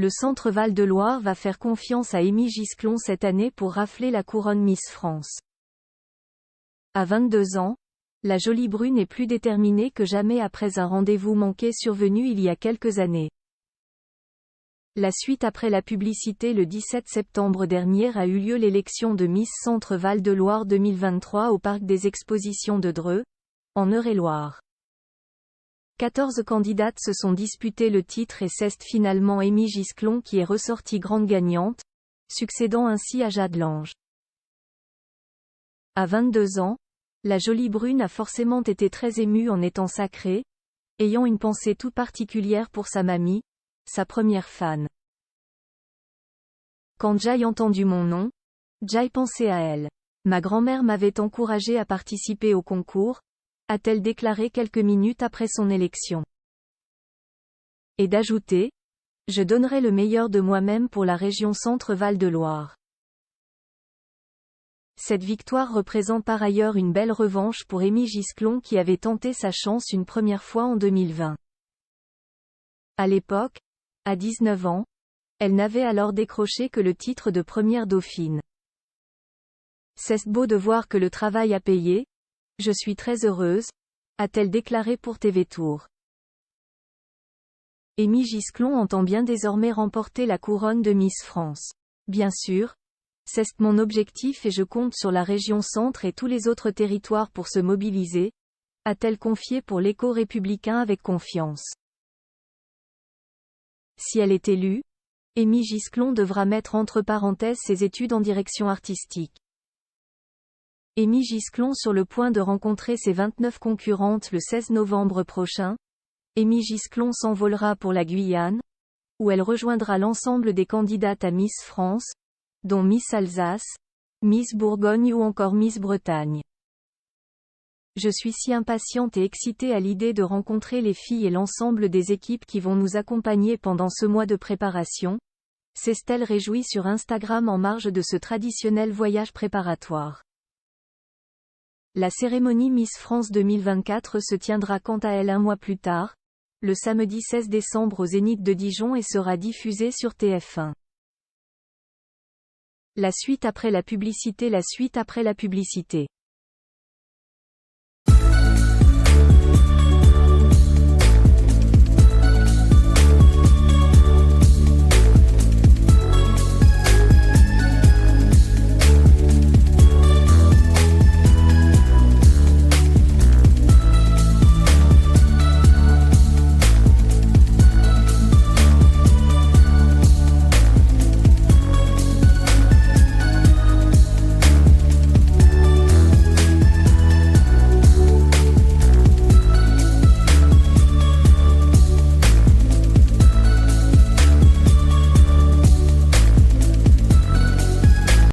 le Centre Val-de-Loire va faire confiance à Amy Gisclon cette année pour rafler la couronne Miss France. À 22 ans, la jolie brune est plus déterminée que jamais après un rendez-vous manqué survenu il y a quelques années. La suite après la publicité le 17 septembre dernier a eu lieu l'élection de Miss Centre Val-de-Loire 2023 au Parc des Expositions de Dreux, en Eure-et-Loire. 14 candidates se sont disputées le titre et c'est finalement Amy Gisclon qui est ressortie grande gagnante, succédant ainsi à Jade Lange. À 22 ans, la jolie brune a forcément été très émue en étant sacrée, ayant une pensée toute particulière pour sa mamie, sa première fan. Quand Jai entendu mon nom, Jai pensait à elle. Ma grand-mère m'avait encouragée à participer au concours, a-t-elle déclaré quelques minutes après son élection. Et d'ajouter, je donnerai le meilleur de moi-même pour la région Centre Val-de-Loire. Cette victoire représente par ailleurs une belle revanche pour Amy Gisclon qui avait tenté sa chance une première fois en 2020. À l'époque, à 19 ans, elle n'avait alors décroché que le titre de première dauphine. C'est beau de voir que le travail a payé, je suis très heureuse, a-t-elle déclaré pour TV Tour. Amy Gisclon entend bien désormais remporter la couronne de Miss France. Bien sûr, c'est mon objectif et je compte sur la région Centre et tous les autres territoires pour se mobiliser, a-t-elle confié pour l'Écho républicain avec confiance. Si elle est élue, Amy Gisclon devra mettre entre parenthèses ses études en direction artistique. Amy Gisclon sur le point de rencontrer ses 29 concurrentes le 16 novembre prochain. Amy Gisclon s'envolera pour la Guyane, où elle rejoindra l'ensemble des candidates à Miss France, dont Miss Alsace, Miss Bourgogne ou encore Miss Bretagne. Je suis si impatiente et excitée à l'idée de rencontrer les filles et l'ensemble des équipes qui vont nous accompagner pendant ce mois de préparation, s'est-elle réjouie sur Instagram en marge de ce traditionnel voyage préparatoire. La cérémonie Miss France 2024 se tiendra quant à elle un mois plus tard, le samedi 16 décembre au Zénith de Dijon et sera diffusée sur TF1. La suite après la publicité.